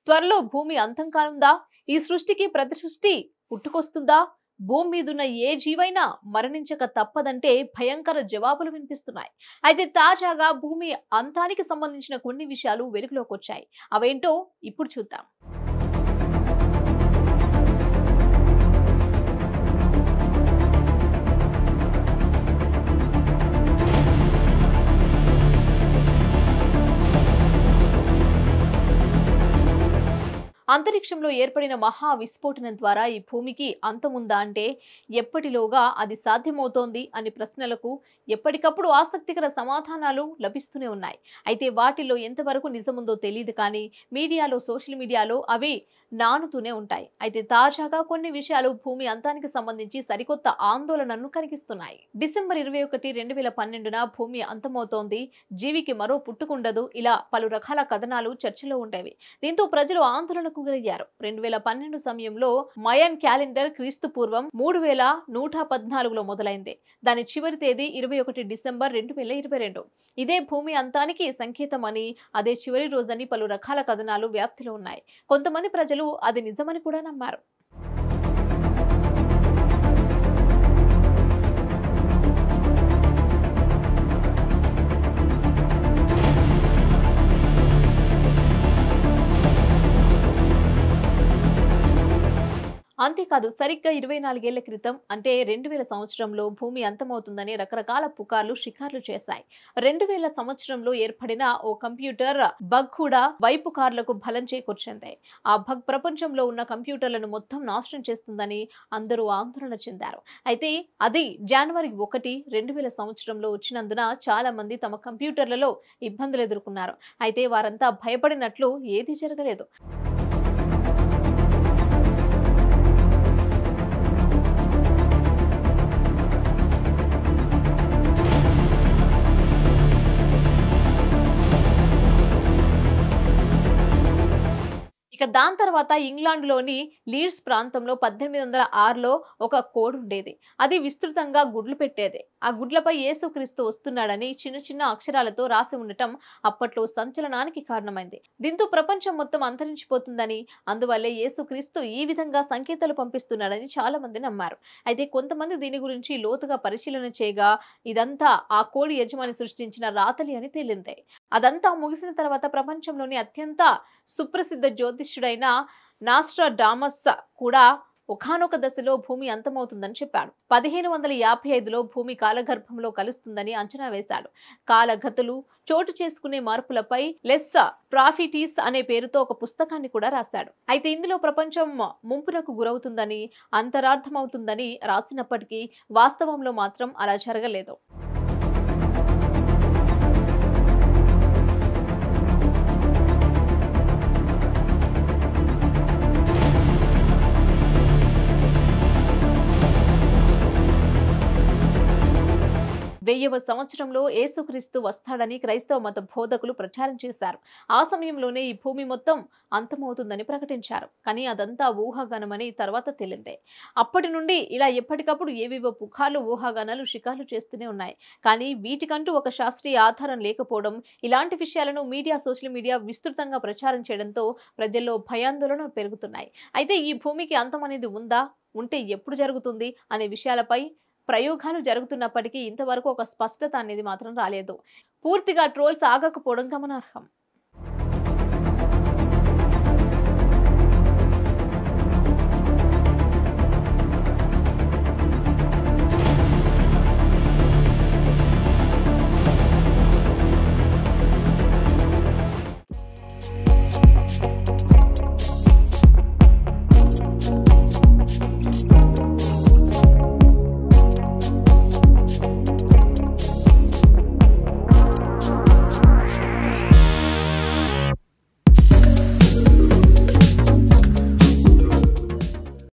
త్వరలో భూమి అంతం కానుందా? ఈ సృష్టికి ప్రతి సృష్టి పుట్టుకొస్తుందా? భూమి మీదున్న ఏ జీవైనా మరణించక తప్పదంటే భయంకర జవాబులు వినిపిస్తున్నాయి. అయితే తాజాగా భూమి అంతానికి సంబంధించిన కొన్ని విషయాలు వెలుగులోకి వచ్చాయి. అవేంటో ఇప్పుడు చూద్దాం. అంతరిక్షంలో ఏర్పడిన మహా విస్ఫోటనం ద్వారా ఈ భూమికి అంతముందా అంటే ఎప్పటిలోగా అది సాధ్యమవుతోంది అనే ప్రశ్నలకు ఎప్పటికప్పుడు ఆసక్తికర సమాధానాలు లభిస్తూనే ఉన్నాయి. అయితే వాటిలో ఎంతవరకు నిజముందో తెలియదు, కానీ మీడియాలో, సోషల్ మీడియాలో అవి నానుతూనే ఉంటాయి. అయితే తాజాగా కొన్ని విషయాలు భూమి అంతానికి సంబంధించి సరికొత్త ఆందోళనను కలిగిస్తున్నాయి. డిసెంబర్ 21, 2012న భూమి అంతమవుతోంది, జీవికి మరో పుట్టుకుండదు, ఇలా పలు రకాల కథనాలు చర్చలో ఉండేవి. దీంతో ప్రజలు ఆందోళనకు గురయ్యారు. 2012 సమయంలో మయన్ క్యాలెండర్ క్రీస్తు పూర్వం 3114లో మొదలైంది. దాని చివరి తేదీ 21 డిసెంబర్ 2022. ఇదే భూమి అంతానికి సంకేతం అని, అదే చివరి రోజని పలు రకాల కథనాలు వ్యాప్తిలో ఉన్నాయి. కొంతమంది ప్రజలు అది నిజమని కూడా నమ్మారు. అంతేకాదు, సరిగ్గా 24 ఏళ్ల క్రితం అంటే 2000 సంవత్సరంలో భూమి అంతమవుతుందని రకరకాల పుకార్లు షికార్లు చేశాయి. 2000 సంవత్సరంలో ఏర్పడిన ఓ కంప్యూటర్ బగ్ కూడా వైపుకార్లకు బలం చేకూర్చింది. ఆ బగ్ ప్రపంచంలో ఉన్న కంప్యూటర్లను మొత్తం నాశనం చేస్తుందని అందరూ ఆందోళన చెందారు. అయితే అది జనవరి 1, 2000 సంవత్సరంలో వచ్చినందున చాలా మంది తమ కంప్యూటర్లలో ఇబ్బందులు ఎదుర్కొన్నారు. అయితే వారంతా భయపడినట్లు ఏదీ జరగలేదు. ఇక దాని తర్వాత ఇంగ్లాండ్లోని లీడ్స్ ప్రాంతంలో 1806లో ఒక కోడ్ ఉండేది. అది విస్తృతంగా గుడ్లు పెట్టేది. ఆ గుడ్లపై యేసుక్రీస్తు వస్తున్నాడని చిన్న చిన్న అక్షరాలతో రాసి ఉండటం అప్పట్లో సంచలనానికి కారణమైంది. దీంతో ప్రపంచం మొత్తం అంతరించిపోతుందని, అందువల్లే యేసుక్రీస్తు ఈ విధంగా సంకేతాలు పంపిస్తున్నాడని చాలా మంది నమ్మారు. అయితే కొంతమంది దీని గురించి లోతుగా పరిశీలన చేయగా ఇదంతా ఆ కోడి యజమాని సృష్టించిన రాతలి అని తేలింది. అదంతా ముగిసిన తర్వాత ప్రపంచంలోని అత్యంత సుప్రసిద్ధ జ్యోతిష్యుడైన నాస్ట్రాడామస్ కూడా ఒకానొక దశలో భూమి అంతమవుతుందని చెప్పాడు. 1555లో భూమి కాలగర్భంలో కలుస్తుందని అంచనా వేశాడు. కాలగతులు చోటు చేసుకునే మార్పులపై లెస్ ప్రాఫిటీస్ అనే పేరుతో ఒక పుస్తకాన్ని కూడా రాశాడు. అయితే ఇందులో ప్రపంచం ముంపునకు గురవుతుందని, అంతరార్థమవుతుందని రాసినప్పటికీ వాస్తవంలో మాత్రం అలా జరగలేదు. వెయ్యవ సంవత్సరంలో యేసుక్రీస్తు వస్తాడని క్రైస్తవ మత బోధకులు ప్రచారం చేశారు. ఆ సమయంలోనే ఈ భూమి మొత్తం అంతమవుతుందని ప్రకటించారు. కానీ అదంతా ఊహాగానమని తర్వాత తేలింది. అప్పటి నుండి ఇలా ఎప్పటికప్పుడు ఏవేవో పుకార్లు, ఊహాగానాలు షికార్లు చేస్తూనే ఉన్నాయి. కానీ వీటికంటూ ఒక శాస్త్రీయ ఆధారం లేకపోవడం, ఇలాంటి విషయాలను మీడియా, సోషల్ మీడియా విస్తృతంగా ప్రచారం చేయడంతో ప్రజల్లో భయాందోళనలు పెరుగుతున్నాయి. అయితే ఈ భూమికి అంతం అనేది ఉందా? ఉంటే ఎప్పుడు జరుగుతుంది? అనే విషయాలపై ప్రయోగాలు జరుగుతున్నప్పటికీ ఇంతవరకు ఒక స్పష్టత అనేది మాత్రం రాలేదు. పూర్తిగా ట్రోల్స్ ఆగకపోవడం గమనార్హం.